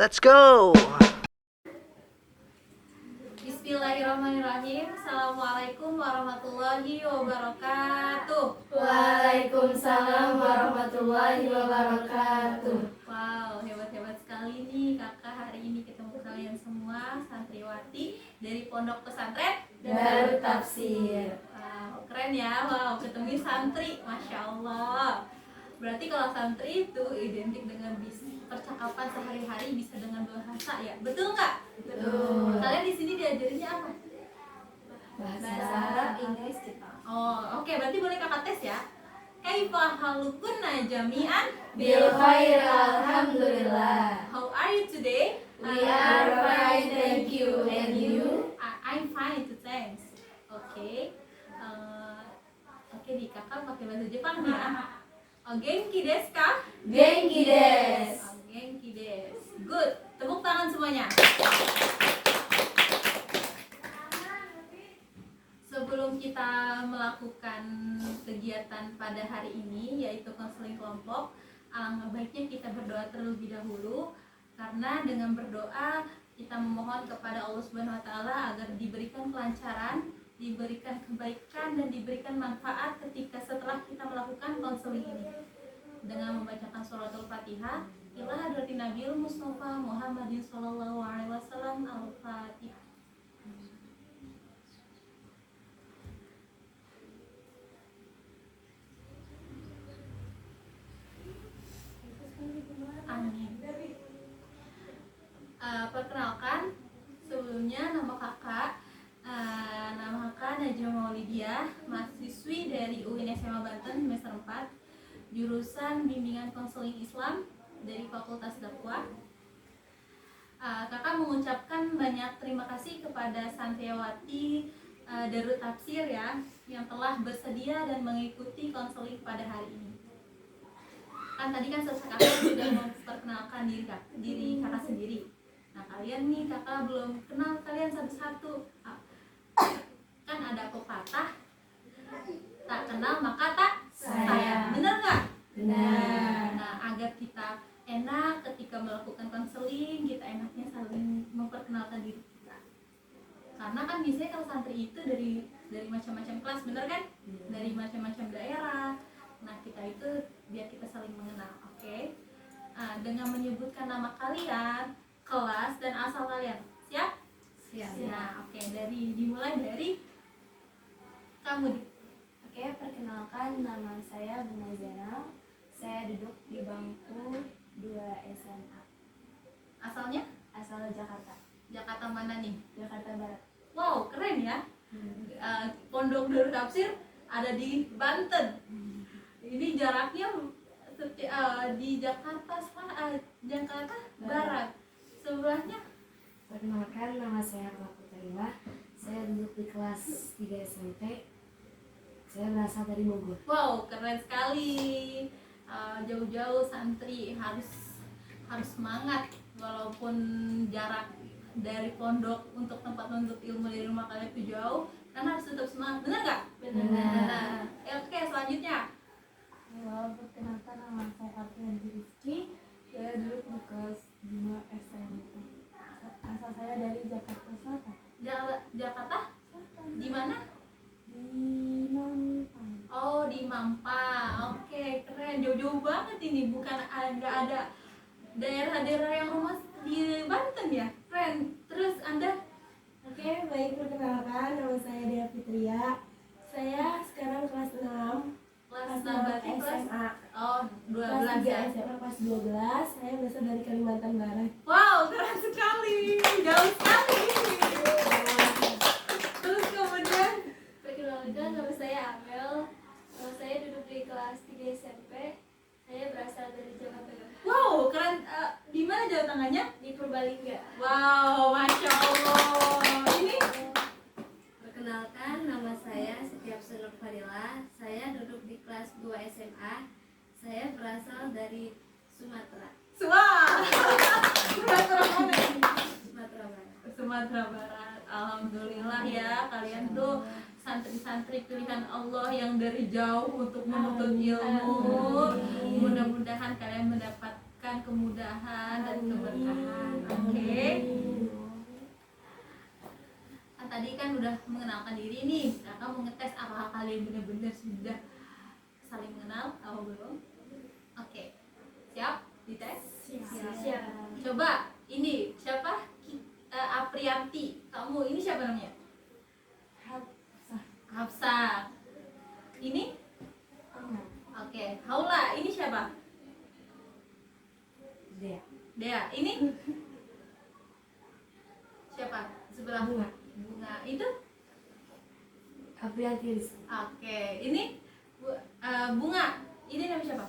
Let's go. Bismillahirrahmanirrahim. Assalamualaikum warahmatullahi wabarakatuh. Waalaikumsalam warahmatullahi wabarakatuh. Wow, hebat-hebat sekali nih kakak. Hari ini ketemu kalian semua santriwati dari Pondok Pesantren Darut Tafsir. Wow, keren ya. Wow, ketemu santri, masya Allah. Berarti kalau santri itu identik dengan percakapan sehari-hari, bisa dengan bahasa ya, betul nggak? Betul. Kalian di sini diajarinnya apa? Bahasa Arab, Inggris, Jepang. Oh, oke. Berarti boleh kakak tes ya. Kaifa halukunna jami'an? Bil khair, alhamdulillah. How are you today? We are fine, thank you. And you? I'm fine too, thanks. Oke. Oke, di kakak pakai bahasa Jepang nih ya. Oh, genki desu ka? Genki desu. Oh, genki desu. Good. Tepuk tangan semuanya. Sebelum kita melakukan kegiatan pada hari ini, yaitu konseling kelompok, alangkah baiknya kita berdoa terlebih dahulu, karena dengan berdoa kita memohon kepada Allah Subhanahu wa taala agar diberikan kelancaran, diberikan kebaikan, dan diberikan manfaat ketika setelah kita melakukan konseling ini. Dengan membacakan suratul Fatihah, ila hadratin Nabil Mustafa Muhammadin sallallahu alaihi wasallam. Al-Fatihah. Amin. Perkenalkan, sebelumnya nama kakak Najwa Maulidiah, mahasiswi dari UIN SMA Banten semester 4, jurusan bimbingan konseling Islam dari Fakultas Dakwah. Kakak mengucapkan banyak terima kasih kepada santriwati Darut Tafsir ya, yang telah bersedia dan mengikuti konseling pada hari ini. Kan tadi kan kakak sudah memperkenalkan diri kakak sendiri. Nah, kalian nih kakak belum kenal kalian satu-satu. Kan ada pepatah, tak kenal maka tak sayang. Bener nggak? Benar. Nah, agar kita enak ketika melakukan konseling, kita enaknya saling memperkenalkan diri kita. Karena kan biasanya kalau santri itu dari macam-macam kelas, bener kan? Dari macam-macam daerah. Nah, kita itu biar kita saling mengenal, oke? Dengan menyebutkan nama kalian, kelas, dan asal kalian. Siap? Siap. Nah, oke. Dimulai dari kamu. Oke, perkenalkan nama saya Buna Zainal. Saya duduk di bangku 2 SMA. Asalnya? Asal Jakarta. Jakarta mana nih? Jakarta Barat. Wow, keren ya. Pondok Darut Tafsir ada di Banten. Ini jaraknya di Jakarta Barat. Sebelahnya? Perkenalkan, nama saya Putri. Saya duduk di kelas 3 SMP. Saya berasal dari Bogor. Wow, keren sekali. Jauh-jauh santri harus semangat, walaupun jarak dari pondok untuk tempat menuntut ilmu dari rumah kalian itu jauh, kan harus tetap semangat. Benar nggak? Benar. Oke, selanjutnya. Halo, perkenalkan nama saya Alfian Rizky. Saya duduk di kelas 2 SMP. Asal saya dari Jakarta Selatan. Jakarta? Di mana? Di Mampang. Oh, di Mampang. Oke, keren. Jauh-jauh banget ini. Bukan nggak ada daerah-daerah yang rumah di Banten ya? Keren. Terus Anda? Oke, baik, perkenalkan, nama saya Dea Fitria. Saya sekarang kelas 6 Kelas berarti kelas SMA. Oh, kelas 12 3 ya. SMA kelas 12. Saya berasal dari Kalimantan Barat. Wow, keren sekali. Jauh sekali. Terus kemudian Perkenalkan, nama saya Amel. Saya duduk di kelas 3 SMP. Saya berasal dari Jawa Tengah. wow, keren. Di mana Jawa Tengahnya? Di Purbalingga. Wow, masya Allah. Ini Perkenalkan, nama saya Setiapsun Nur Fadila. Saya duduk di kelas 2 SMA. Saya berasal dari Sumatera. Sumatera mana? Sumatera Barat. Sumatera Barat. Alhamdulillah ya, kalian tuh santri-santri pilihan Allah yang dari jauh untuk menuntut ilmu. Mudah-mudahan kalian mendapatkan kemudahan dan keberkahan. Oke. Kan tadi kan udah mengenalkan diri nih. Kakak mau ngetes apakah kalian benar-benar sudah saling mengenal atau belum? Oke. Siap? Dites? Siap. Coba ini siapa? Aprianti. Kamu ini siapa namanya? Hafsah. Hafsah. Ini? Amel. Oke. Haula. Ini siapa? Dea. Ini? Siapa? Sebelah Bunga. Bunga. Itu? Aprianti Rizky. Oke. Ini? Bunga. Ini namanya siapa?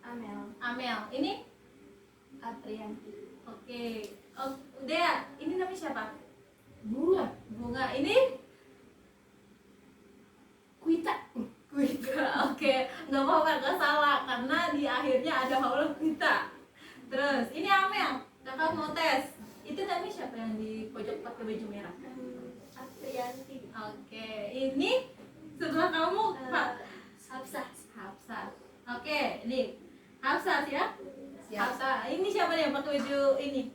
Amel. Amel. Ini? Aprianti. Oke. Oh, Dea. Ini namanya siapa? Bunga. Bunga. Ini? Kuita. Kuita. Oke. Nggak apa-apa, nggak salah karena di akhirnya ada haula kuita. Terus ini Amel. Kakak mau tes. Itu namanya siapa yang di pojok pakai baju merah? Aprianti. Oke. Ini sebelah kamu, Pak. Hafsah. Hafsah. Oke, ini Hafsah ya? Siap. Hafsah. Ini siapa nih yang pakai baju ini?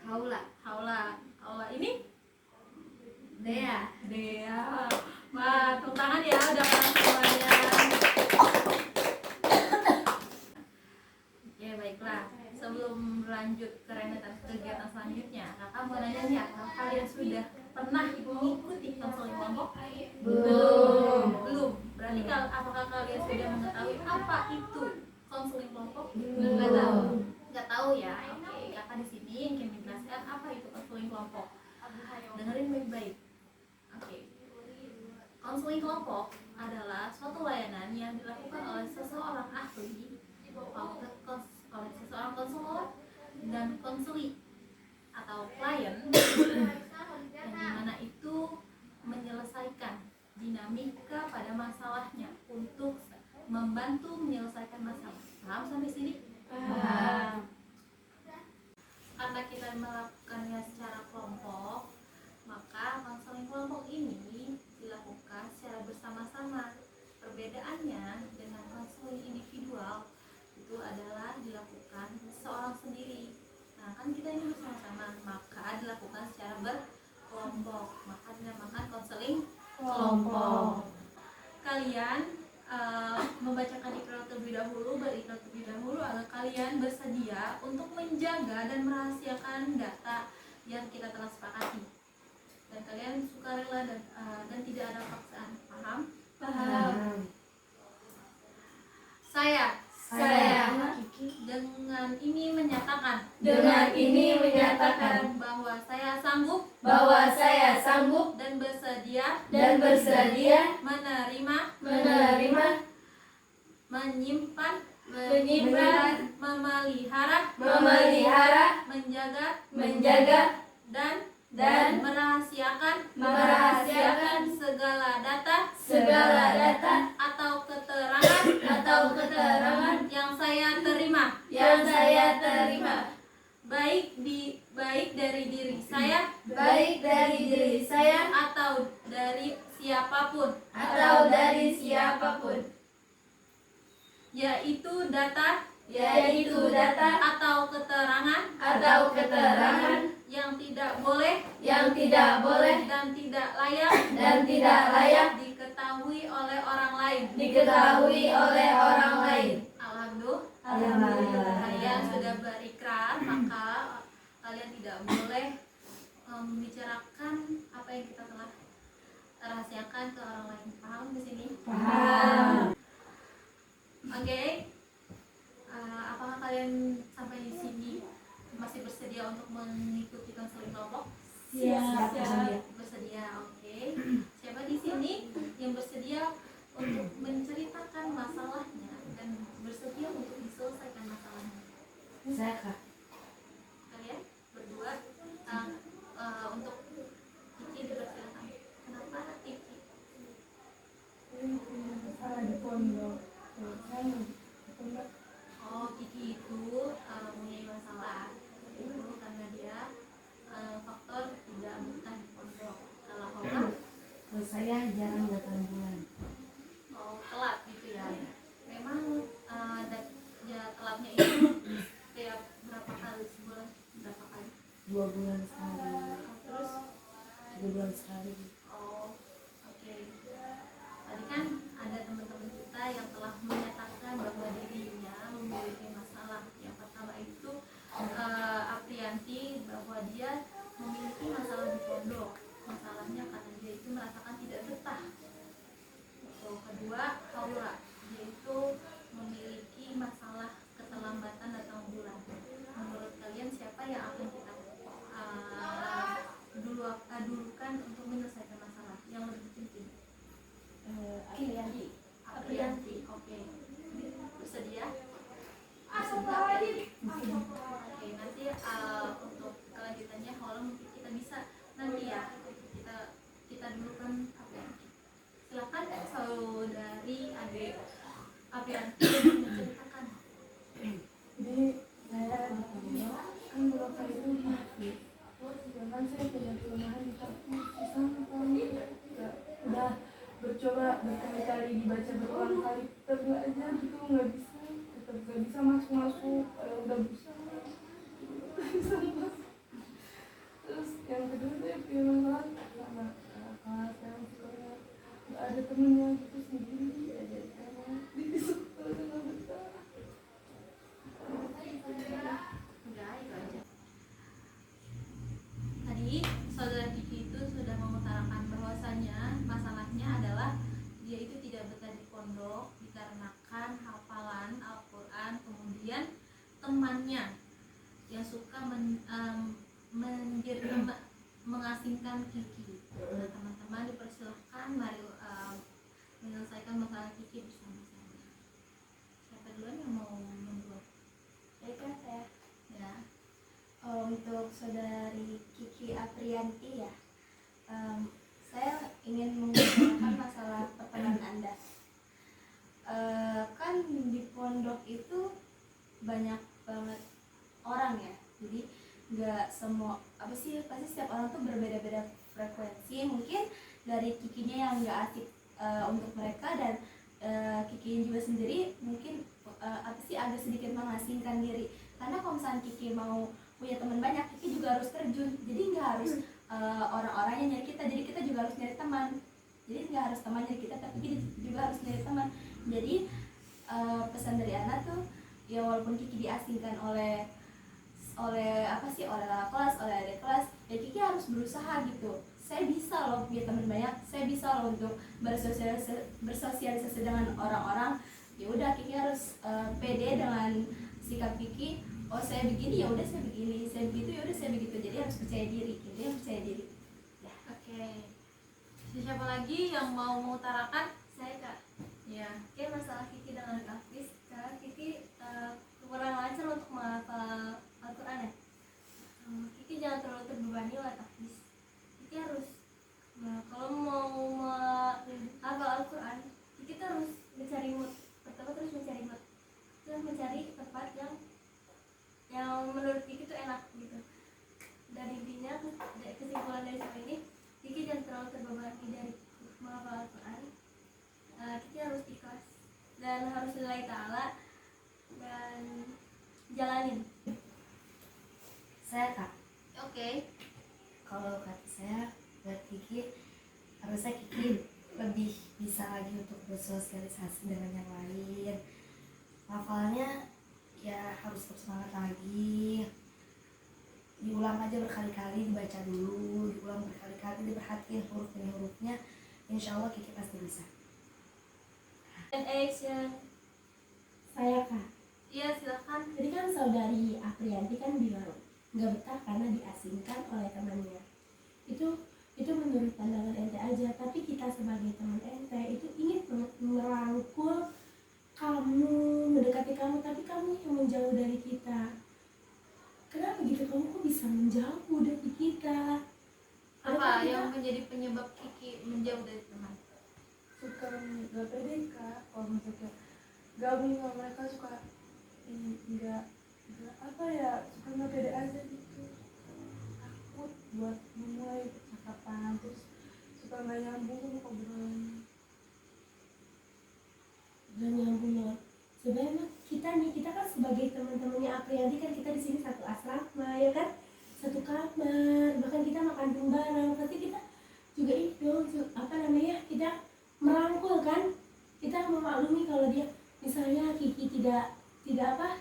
Haula. Haula. Haula ini? Dea. Dea. Wah, tepuk tangan ya udah kenal semuanya. Oke, baiklah. Sebelum lanjut ke rentetan kegiatan selanjutnya, kakak mau nanya nih, apakah kalian sudah pernah mengikuti konseling kelompok? Belum. Berarti apakah kalian sudah mengetahui apa itu konseling kelompok? Nggak tahu. Nggak tahu ya. Oke, kakak di sini ingin menjelaskan apa itu konseling kelompok. Dengerin baik-baik. Oke. Konseling kelompok adalah suatu layanan yang dilakukan oleh seseorang ahli, oleh seseorang konselor dan konseli atau klien yang dimana itu menyelesaikan dinamika pada masalahnya untuk membantu menyelesaikan masalah. Paham sampai sini? Paham. Karena kita melakukannya secara kelompok, maka konseling kelompok ini dilakukan secara bersama-sama. Perbedaannya dengan konseling individual itu adalah dilakukan seorang sendiri. Nah, kan kita ini bersama-sama, maka dilakukan secara berkelompok, maka dinamakan konseling kelompok. Kalian membacakan ikrar terlebih dahulu, berikrar terlebih dahulu agar kalian bersedia untuk menjaga dan merahasiakan data yang kita telah sepakati. Dan kalian sukarela dan tidak ada paksaan. Paham? Paham. Saya dengan ini menyatakan bahwa saya sanggup dan bersedia menerima, menyimpan, memelihara, menjaga dan merahasiakan segala data atau keterangan yang saya terima baik dari diri saya atau dari siapapun, yaitu data atau keterangan yang tidak boleh dan tidak layak diketahui oleh orang lain. Alhamdulillah. Kalian sudah berikrar, maka kalian tidak boleh membicarakan apa yang kita telah rahasiakan ke orang lain. Paham di sini? Paham. Oke. Apakah kalian sampai di sini masih bersedia untuk mengikuti konseling kelompok? Siap. Bersedia. Oke. Siapa di sini yang bersedia untuk menceritakan masalahnya dan bersedia untuk diselesaikan masalahnya? Saya Kak. Kalian berdua untuk Kiki dipersilakan. Kenapa Kiki? Masalah di pondok. Saya di pondok. Oh, Kiki itu mempunyai masalah itu karena dia faktor tidak betah di pondok. Kalau Haula, Kalau saya jarang datang bulan. telat gitu ya. Memang telatnya itu setiap berapa 2 bulan sekali, Terus 3 bulan sekali. oh oke. Tadi kan ada teman-teman kita yang telah menyatakan bahwa dirinya memiliki masalah. Yang pertama itu Aprianti, bahwa dia memiliki masalah di pondok. Masalahnya karena dia itu merasakan tidak betah. Kedua, Haura, yaitu memiliki masalah keterlambatan datang bulan. Menurut kalian siapa yang akan kita dulukan untuk menyelesaikan masalah yang lebih penting? Aprianti. Aprianti, oke. Bersedia? Bersedia. Oke, nanti untuk kelanjutannya Haura mungkin kita bisa nanti ya kita dulukan Aprianti. Silakan saudari adik Aprianti menceritakan. Jadi saya di pondok kan bapak itu sakit, sedangkan saya punya kelemahan di kaki samping. Udah bercoba berkali-kali dibaca berulang kali, tetap nggak aja gitu, nggak bisa, tetap nggak bisa masuk. Udah bisa masuk. Terus yang kedua saya punya masalah sama kelas yang sekolah nggak ada temennya gitu, sendiri aja di kamar, di sekolah nggak betah. Enggak, itu aja. Tadi saudara Kiki itu sudah mengutarakan bahwasanya masalahnya adalah dia itu tidak betah di pondok dikarenakan hafalan Al-Quran, kemudian temannya yang suka mengasingkan Kiki. Nah, teman-teman dipersilahkan mari menyelesaikan masalah Kiki bersama-sama. Siapa duluan yang mau membuat? Baiklah saya. Ya. Untuk saudari Kiki Aprianti ya, saya ingin mengutarakan masalah pertemanan Anda. Kan di pondok itu banyak banget orang ya, jadi nggak semua pasti setiap orang tuh berbeda-beda frekuensi. Mungkin dari Kikinya yang nggak asik untuk mereka, dan Kiki juga sendiri mungkin agak sedikit mengasingkan diri, karena kalau misalnya Kiki mau punya teman banyak, Kiki juga harus terjun. Jadi nggak harus orang-orang yang nyari kita, jadi kita juga harus nyari teman. Jadi nggak harus teman nyari kita, tapi kita juga harus nyari teman. Jadi pesan dari Ana tuh ya, walaupun Kiki diasingkan oleh kelas, oleh adik kelas, ya Kiki harus berusaha gitu. Saya bisa loh punya teman banyak, saya bisa loh untuk bersosialisasi dengan orang-orang. Ya udah, Kiki harus pede dengan sikap Kiki. Oh, saya begini, ya udah saya begini, saya begitu, ya udah saya begitu. Jadi harus percaya diri, gitu ya, percaya diri. Ya. Oke. Siapa lagi yang mau mengutarakan? Saya Kak. Ya. Oke, masalah Kiki dengan Hafiz, karena Kiki kurang lancar untuk menghafal Al-Quran ya. Kiki jangan terlalu terbebani oleh Hafiz. Kiki harus, kalau mau menghafal Al-Quran, Kiki harus mencari mood. Pertama terus mencari mood, terus mencari tempat yang menurut Kiki itu enak gitu. Dari intinya kesimpulan dari semua ini, Kiki jangan terlalu terbebani dari menghafal Al-Quran. Kiki harus ikhlas dan harus lillahi ta'ala dan jalanin. Saya Kak, Oke. kalau kata saya buat Kiki, harusnya Kiki lebih bisa lagi untuk bersosialisasi dengan yang lain. Hafalannya ya harus tetap semangat lagi, diulang aja berkali-kali, dibaca dulu, diulang berkali-kali, diperhatiin huruf demi hurufnya. Insya Allah Kiki pasti bisa. And action. Saya Kak. Iya, silakan. Tadi kan saudari Aprianti kan bilang nggak betah karena diasingkan oleh temannya. Itu menurut pandangan ente aja, tapi kita sebagai teman ente itu ingin merangkul kamu, mendekati kamu, tapi kamu yang menjauh dari kita. Kenapa gitu? Kamu kok bisa menjauh dari kita? Apa yang menjadi penyebab Kiki menjauh dari teman? Suka nggak pede Kak, kalau misalnya gabung sama mereka suka nggak apa ya, suka nggak pede aja gitu, takut buat memulai percakapan, terus suka nggak nyambung obrolannya. Gak nyambung ya. Sebenarnya kita kan sebagai teman-temannya Aprianti kan kita di sini satu asrama ya kan, satu kamar, bahkan kita makan bareng, pasti kita juga itu apa namanya, kita merangkul kan, kita memaklumi kalau dia misalnya Kiki tidak apa,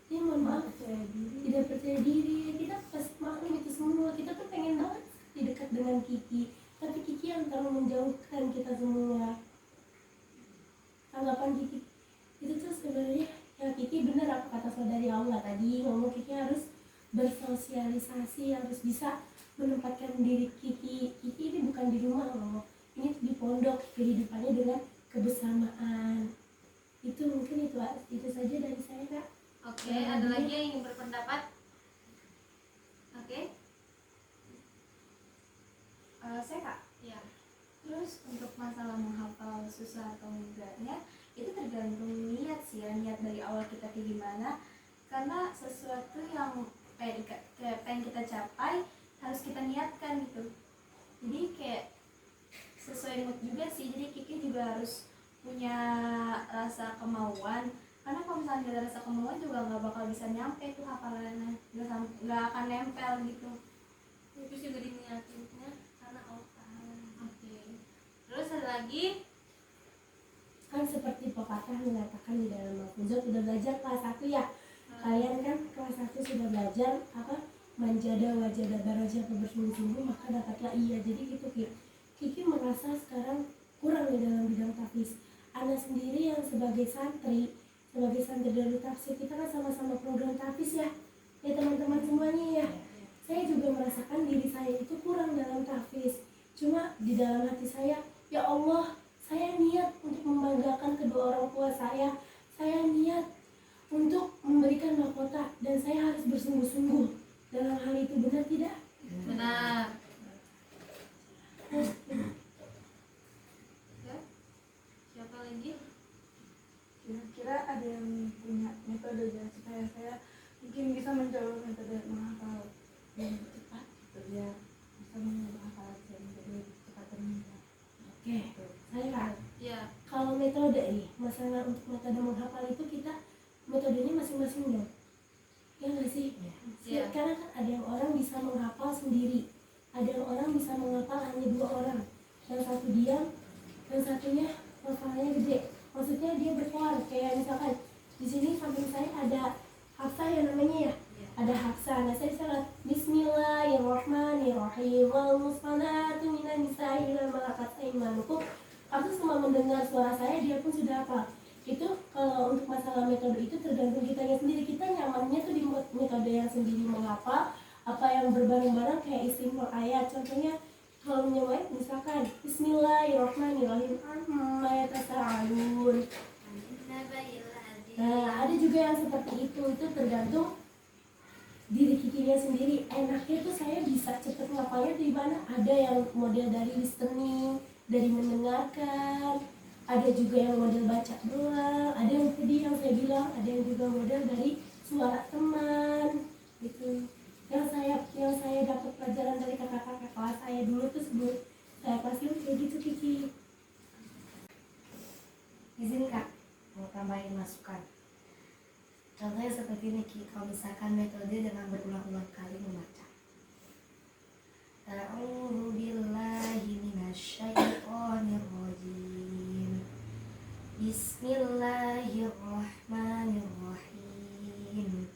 dia mohon maaf tidak percaya diri, kita pasti maklum itu semua. Kita tuh pengen banget di dekat dengan Kiki, tapi Kiki yang terlalu menjauhkan kita semua. Tanggapan Kiki itu tuh sebenarnya ya, Kiki bener apa kata saudari Aula tadi, ngomong Kiki harus bersosialisasi, harus bisa menempatkan diri Kiki ini bukan di rumah loh, ini di pondok, kehidupannya dengan kebersamaan. Itu mungkin itu saja dari saya, Kak. Oke, ada lagi yang ingin berpendapat? Oke, Saya Kak, ya. terus untuk masalah menghafal susah atau enggaknya itu tergantung niat sih ya, niat dari awal kita kayak gimana. Karena sesuatu yang kayak pengen kita capai harus kita niatkan gitu. Jadi kayak sesuai mood juga sih. Jadi Kiki juga harus punya rasa kemauan. Karena kalau misalnya nggak ada rasa kemauan juga nggak bakal bisa nyampe tuh hafalannya, nggak akan nempel gitu. Terus juga diniatinnya karena Allah Ta'ala. Oke. Terus ada lagi? Kan seperti pepatah mengatakan di dalam Al-Fuzat, sudah belajar kelas 1 ya, kalian kan kelas 1 sudah belajar apa, manjada wajada baraja, bersungguh-sungguh maka dapatlah ia. Jadi gitu Kiki merasa sekarang kurang di dalam bidang tafsir. Ana sendiri yang sebagai santri dari tafsir, kita kan sama-sama program tafsir ya teman-teman semuanya ya. Saya juga merasakan diri saya itu kurang dalam tafsir. Cuma di dalam hati saya, ya Allah, saya niat untuk membanggakan kedua orang tua saya. Saya niat untuk memberikan mahkota dan saya harus bersungguh-sungguh dalam hal itu, benar tidak? Benar. Ya. Siapa lagi? Kira-kira ada yang punya metode ya supaya saya mungkin bisa mencoba metode menghafal yang cepat gitu ya, bisa menghafal saya menjadi lebih cepat dan mudah. Oke, saya Kak, Ya. kalau metode nih, masalah untuk metode menghafal itu kita metodenya masing-masing dong, ya nggak sih? Iya. Karena kan ada yang orang bisa menghafal sendiri, ada yang orang bisa menghafal hanya 2 orang, yang satu diam, yang satunya hafalannya gede. Maksudnya dia berkoar, kayak misalkan di sini samping saya ada Hafsah ya namanya ya, ada Hafsah. Nah saya salat Bismillahirrahmanirrahim, wal musfanatu minan nisa'i ila malakat aymanukum. Aku cuma mendengar suara saya, dia pun sudah hafal. Itu kalau untuk masalah metode itu tergantung kitanya sendiri. Kita nyamannya tuh di metode yang sendiri menghafal, apa yang berbareng-bareng kayak istighfar ayat. Contohnya kalau menyamai misalkan Bismillahirrahmanirrahim, amma yatasaalun. Nah ada juga yang seperti itu tergantung diri Kikinya sendiri. Enaknya tuh saya bisa cepet ngapalnya di mana. Ada yang model dari listening, dari mendengarkan, ada juga yang model baca doang, ada yang tadi yang saya bilang, ada yang juga model dari suara teman gitu. Yang saya dapat pelajaran dari kakak-kakak kelas saya dulu tuh sebelum saya kelas dulu kayak gitu Kiki. Izin Kak, mau tambahin masukan. Contohnya seperti ini Ki, kalau misalkan metode dengan berulang-ulang kali membaca. A'udzu billahi minasyaitonir rajim. Bismillahirrahmanirrahim.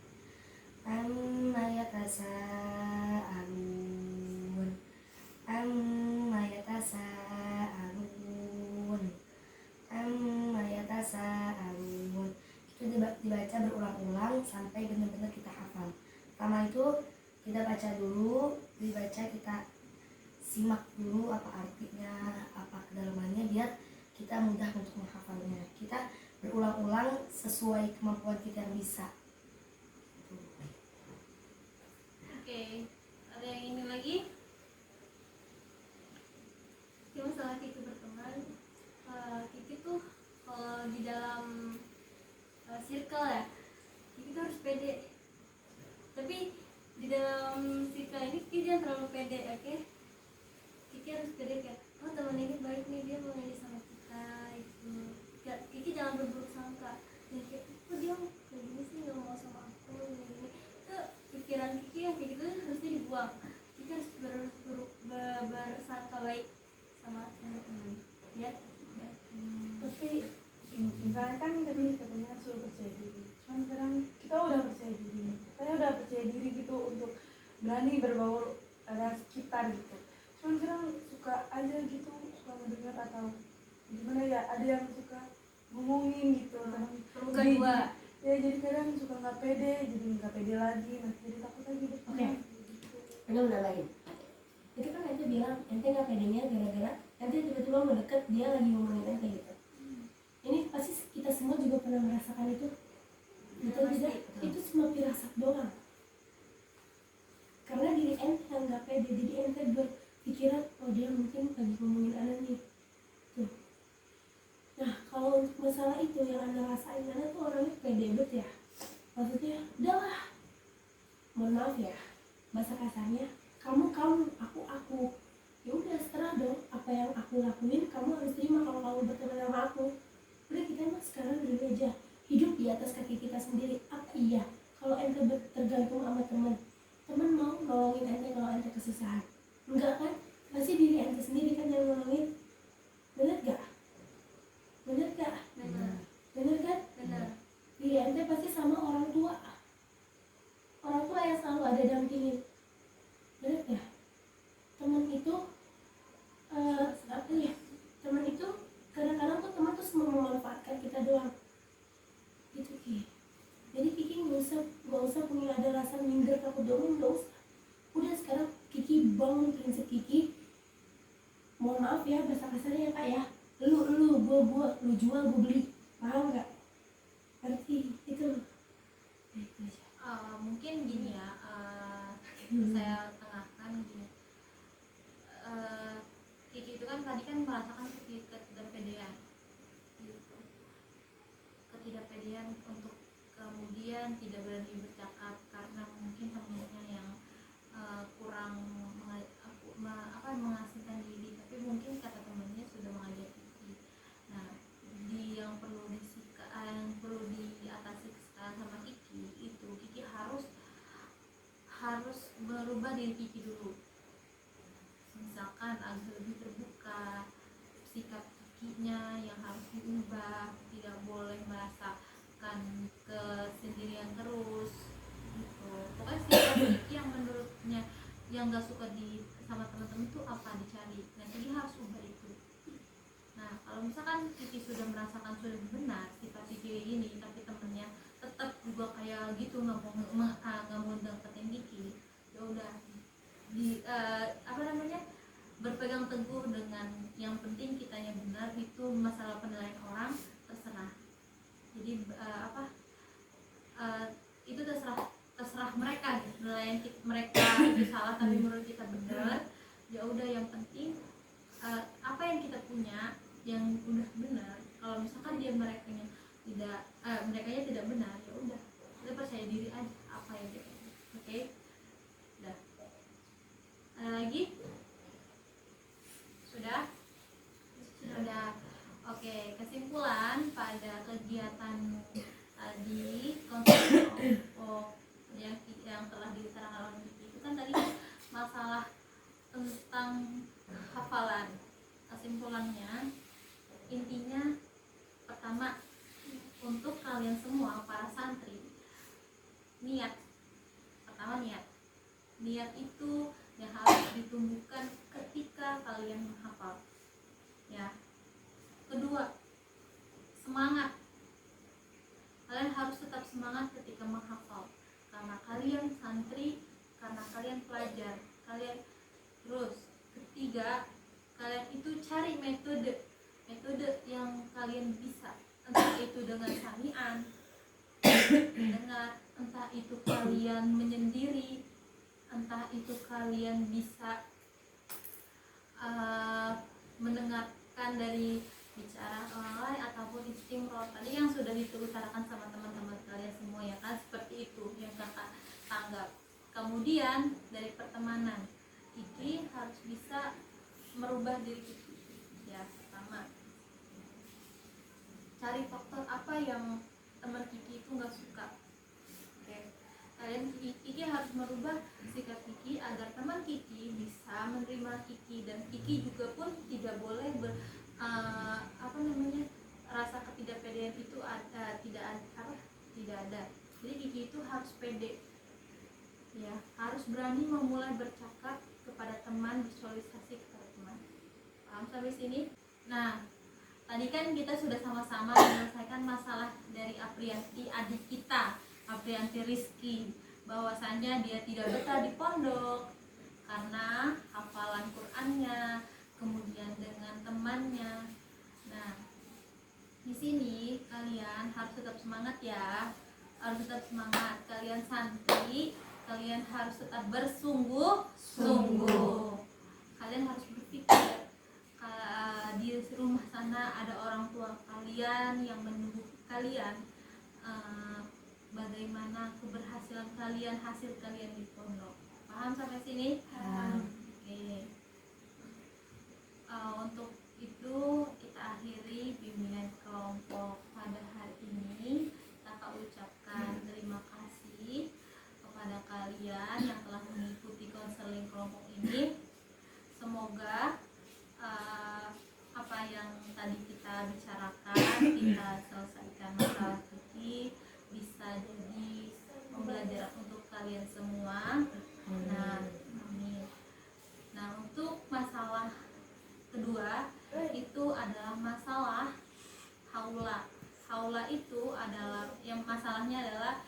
Amma yatasaalun. Amma yatasaalun. Amma yatasaalun. Itu dibaca berulang-ulang sampai benar-benar kita hafal. Pertama itu kita baca dulu, dibaca kita simak dulu apa artinya, apa kedalamannya, biar kita mudah untuk menghafalnya. Kita berulang-ulang sesuai kemampuan kita yang bisa. Oke. Ada yang ini lagi? Ini masalah Kiki berteman. Kiki tuh kalau di dalam circle ya, Kiki tuh harus pede. Tapi di dalam circle ini Kiki jangan terlalu pede, oke? Kiki harus pede kayak, oh teman ini baik nih, dia mau nyanyi sama kita gitu. Kiki jangan berburuk sangka. Dan kayak, oh dia kayak gini sih, nggak mau sama aku, gini. Itu pikiran Kiki yang kayak gitu harusnya dibuang. berjuang. Kita harus bersangka baik sama teman-teman ya. Tapi misalnya kan tadi katanya suruh percaya diri, cuman sekarang kita udah percaya diri, saya udah percaya diri gitu untuk berani berbaur ada sekitar gitu, cuman sekarang suka aja gitu, suka mendengar atau gimana ya, ada yang suka ngomongin gitu Terbuka dua. ya, jadi kadang suka nggak pede, jadi nggak pede lagi, nanti jadi takut lagi depan. Oke. Ini udah lain. Itu kan ente bilang ente nggak pedenya gara-gara ente tiba-tiba mendekat dia lagi ngomongin ente gitu. Ini pasti kita semua juga pernah merasakan itu. Itu tidak, itu cuma firasat doang. Karena diri ente yang nggak pede, jadi ente berpikiran oh dia mungkin lagi ngomongin anak nih. Tuh. Nah kalau untuk masalah itu yang anda rasain, anda tuh orangnya pede bet ya. Maksudnya udahlah, mohon maaf ya, bahasa kasarnya kamu aku ya udah setelah dong apa yang aku lakuin kamu harus terima kalau kamu berteman sama aku. Udah kita mah sekarang dulu aja hidup di atas kaki kita sendiri. Apa iya kalau ente tergantung sama teman mau nolongin ente kalau ente kesusahan? Enggak kan, pasti diri ente sendiri kan yang nolongin. Bener gak? Bener gak? Bener kan? Benar. Diri ente pasti sama orang tua yang selalu ada dampingin. Bener gak? Teman itu apa ya, teman itu kadang-kadang tuh teman tuh cuma memanfaatkan kita doang gitu Ki. Jadi Kiki nggak usah punya ada rasa minder takut doang, nggak usah. Udah sekarang Kiki bangun prinsip Kiki, mohon maaf ya bahasa kasarnya ya Kak ya, lu gua lu jual gua beli, paham nggak? Ngerti itu. Itu aja. Mungkin gini ya, saya tengahkan gini. Kiki itu kan tadi kan merasakan ketidakpedean gitu. Ketidakpedean untuk kemudian tidak berani bercakap karena mungkin temennya yang kurang mengasingkan diri, tapi mungkin kata temennya sudah mengajak Kiki. Nah, yang perlu diatasi sama Kiki itu, Kiki harus merubah diri Kiki dulu. Misalkan agak lebih terbuka, sikap Kikinya yang harus diubah, tidak boleh merasakan kesendirian terus gitu. Pokoknya sikap Kiki yang menurutnya yang gak suka sama teman-teman itu apa dicari. Nah, Kiki harus ubah itu. Nah, kalau misalkan Kiki sudah merasakan sudah benar sifat Kiki ini, tapi temennya tetap juga kayak gitu nggak mau deketin Kiki, ya udah berpegang teguh dengan yang penting kitanya benar. Itu masalah penilaian orang terserah. Jadi itu terserah mereka gitu. Penilaian mereka itu salah tapi menurut kita benar, ya udah. Yang penting apa yang kita punya yang udah benar. Kalau misalkan merekanya tidak benar, ya udah kita percaya diri aja apa yang kita punya. Oke? Udah. Ada lagi? Sudah? Sudah. Oke, kesimpulan pada kegiatan tadi konsep kelompok yang telah diterangkan oleh Kiki itu kan tadi masalah tentang hafalan. Kesimpulannya intinya pertama, untuk kalian semua para santri, niat itu yang harus ditumbuhkan ketika kalian menghafal ya. Kedua, semangat. Kalian harus tetap semangat ketika menghafal karena kalian santri, karena kalian pelajar kalian. Terus ketiga, kalian itu cari metode yang kalian bisa, entah itu dengan samian dengar, entah itu kalian menyendiri, entah itu kalian bisa mendengarkan dari bicara orang lain ataupun istimrol tadi yang sudah diutarakan sama teman-teman kalian semua ya kan, seperti itu yang kakak tanggap. Kemudian dari pertemanan, Kiki harus bisa merubah diri Kiki ya. Pertama, cari faktor apa yang teman Kiki itu nggak suka. Oke, kalian Kiki harus merubah sikap Kiki agar teman Kiki bisa menerima Kiki, dan Kiki juga pun tidak boleh rasa ketidakpedean itu tidak ada. Jadi Kiki itu harus pede, ya, harus berani memulai bercakap kepada teman, bersosialisasi kepada teman. Paham sampai sini? Nah, tadi kan kita sudah sama-sama menyelesaikan masalah dari Aprianti, adik kita, Aprianti Rizky, bahwasanya dia tidak betah di pondok karena hafalan Qur'annya, kemudian dengan temannya. Nah, di sini kalian harus tetap semangat ya, harus tetap semangat. Kalian santri, kalian harus tetap bersungguh-sungguh. Kalian harus berpikir di rumah sana ada orang tua kalian yang menunggu kalian, bagaimana keberhasilan kalian, hasil kalian di pondok. Paham sampai sini? Oke. Untuk itu kita akhiri bimbingan kelompok pada hari ini. Kakak ucapkan terima kasih kepada kalian yang telah mengikuti konseling kelompok ini. Semoga apa yang tadi kita bicarakan, kita selesaikan masalah Kiki, bisa jadi pembelajaran untuk kalian semua. Nah, amin. Nah, untuk masalah kedua itu adalah masalah haula. Haula itu adalah yang masalahnya adalah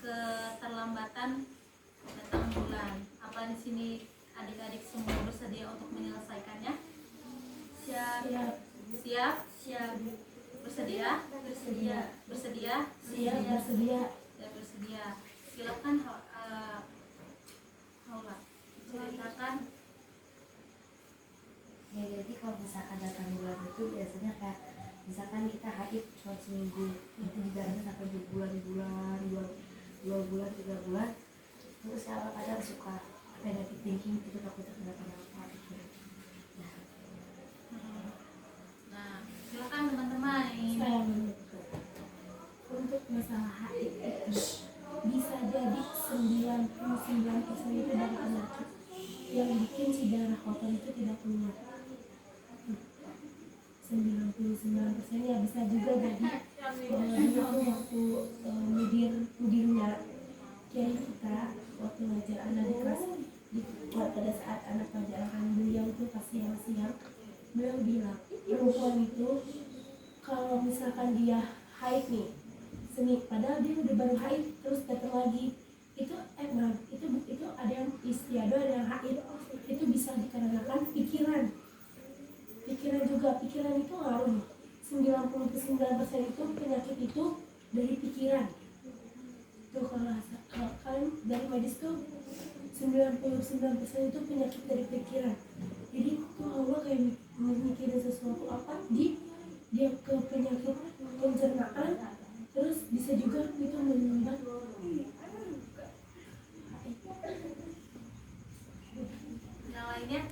keterlambatan datang bulan. Apa di sini adik-adik semua bersedia untuk menyelesaikannya? Siap. Bersedia? Silakan haula. Ceritakan. Ya, jadi kalau misalkan datang bulan itu biasanya kayak misalkan kita haid cuma seminggu, itu diganti sampai 2 bulan, 2 bulan, 3 bulan. Terus saya kadang suka negative thinking, itu takut kenapa gitu. Nah, silakan teman-teman. Saya untuk masalah haid itu bisa jadi 99% itu dari penyakit yang bikin si darah kotor itu tidak keluar. 99% ya bisa juga jadi dulu waktu mudirnya kiai kita waktu ngajar anak di kelas pada saat anak pelajaran beliau itu pas siang-siang, beliau bilang perempuan itu kalau misalkan dia haid nih padahal dia udah baru haid terus datang lagi itu ada yang istiadah, ada yang haid, itu bisa dikarenakan pikiran juga. Pikiran itu ngaruh. 99% itu penyakit itu dari pikiran. Tuh kalau kalian dari medis tuh 99% itu penyakit dari pikiran. Jadi tuh Allah kayak mikirin sesuatu apa dia ke penyakit pencernaan, terus bisa juga itu menyumbat Yang lainnya?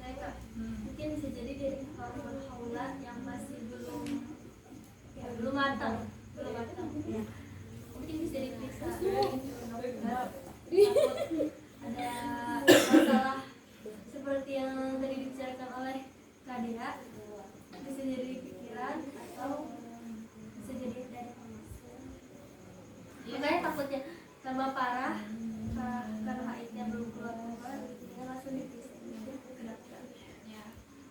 Saya Kak, mungkin bisa jadi dari hormon haula yang masih belum matang. Ya. Mungkin bisa diperiksa ada masalah seperti yang tadi dibicarakan oleh Kak Dea, bisa jadi pikiran atau bisa jadi dari makanya takutnya tambah parah karena haidnya belum keluar ya langsung diperiksa ke dokter. Ya.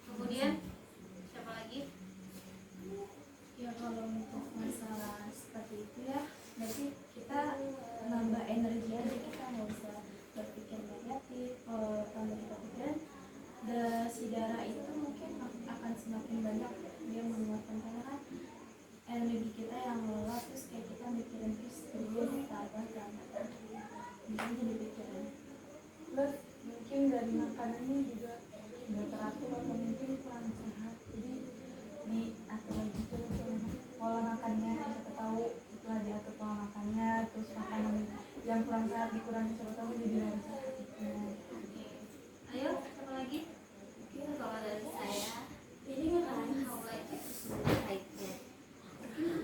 Kemudian siapa lagi? Ya kalau untuk masalah seperti itu ya berarti kita nambah energi aja, kita nggak bisa berpikir negatif. Kalau tambah kita pikiran si darah itu mungkin akan semakin banyak dia mengeluarkan, karena kan energi kita yang lelah, terus kayak kita mikirin terus bertambah mungkin jadi pikiran. Plus mungkin dari makanannya juga nggak teratur atau mungkin kurang sehat, jadi diatur lagi tuh pola makannya, kita tahu setelah diatur pola makannya, terus makanan yang kurang sehat dikurangi, siapa tahu jadi lebih sehat gitu. Ayo, siapa lagi? Mungkin kalau dari saya, jadi makanan haula itu sesuai haidnya.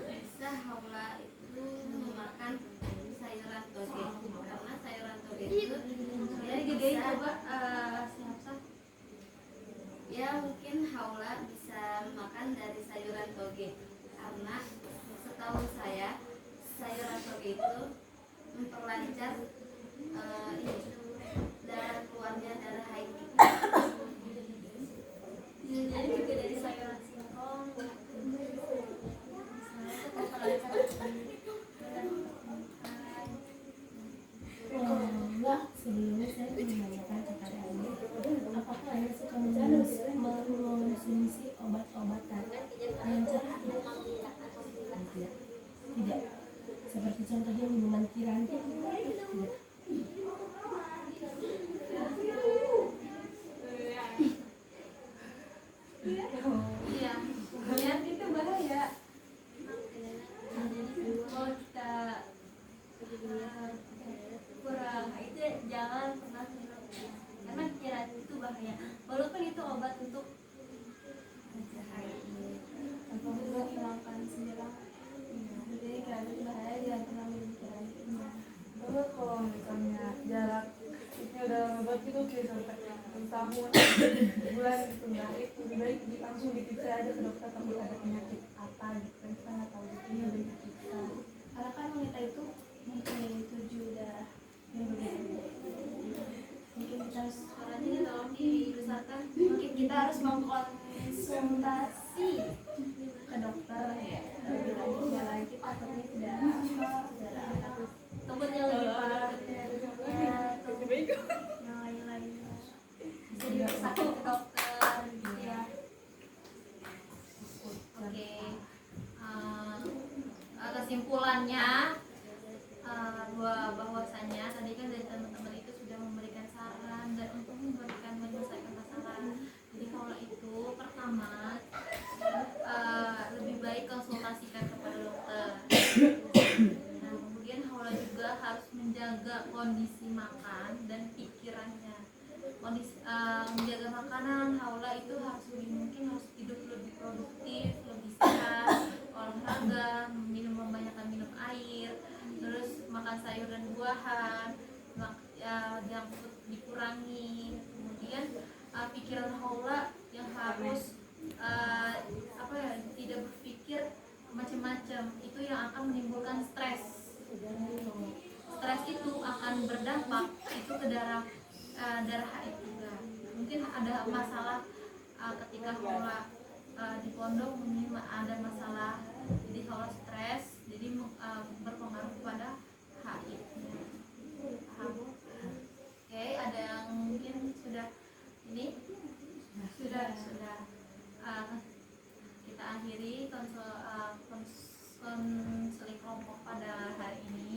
Bisa haula itu memakan sayuran toge, karena coba si Hafsah. Ya mungkin Haula bisa makan dari sayuran toge karena setahu saya sayuran toge itu memperlancar ini darah keluarnya darah haid. Jadi juga dari sayuran singkong misalnya itu memperlancar Enggak, sebelumnya saya menanyakan kepada Anda, apakah Anda suka mengonsumsi obat-obatan lancar tidak? Tidak. Tidak. Seperti contohnya minuman Kiranti. Tidak. Iya, kemudian itu bahaya. jadi kalau kita kurang itu jangan pernah minum karena kira itu bahaya walaupun itu obat untuk Atau juga hilangkan sembilan. Jadi kira itu bahaya, jangan pernah minum Kiranti. Terus kalau misalnya jarak itu udah obat itu kayak sampai tahun bulan gitu, lebih baik langsung diperiksa aja ke dokter kalau ada penyakit apa gitu kan, kita nggak tahu gitu ya, udah diperiksa. Karena kan wanita itu mempunyai 7 darah yang berbeda. Mungkin kita harus caranya tolong dibesarkan mungkin kita harus mengkonsultasi ke dokter ya. Lebih lanjut gejala kita takutnya tidak darah ataupun yang lebih parah yang lain-lainnya bisa diperiksa ke dokter gitu ya. oke. Kesimpulannya bahwasanya tadi kan dari teman-teman itu sudah memberikan saran dan untuk memberikan menyelesaikan masalah. Jadi kalau itu pertama lebih baik konsultasikan kepada dokter. Nah, kemudian Haula juga harus menjaga kondisi makan dan pikirannya. Menjaga makanan Haula itu harus mungkin harus hidup lebih produktif, lebih sehat, olahraga, membanyakkan minum air, terus makan sayur dan buahan, junk food dikurangi. Kemudian pikiran Haula yang harus tidak berpikir macam-macam, itu yang akan menimbulkan stres. Stres itu akan berdampak itu ke darah haid juga. Mungkin ada masalah ketika Haula di pondok, mungkin ada masalah, jadi Haula stres, jadi berpengaruh pada haid. Paham? Oke, ada yang mungkin sudah ini sudah kita akhiri konseling kelompok pada hari ini.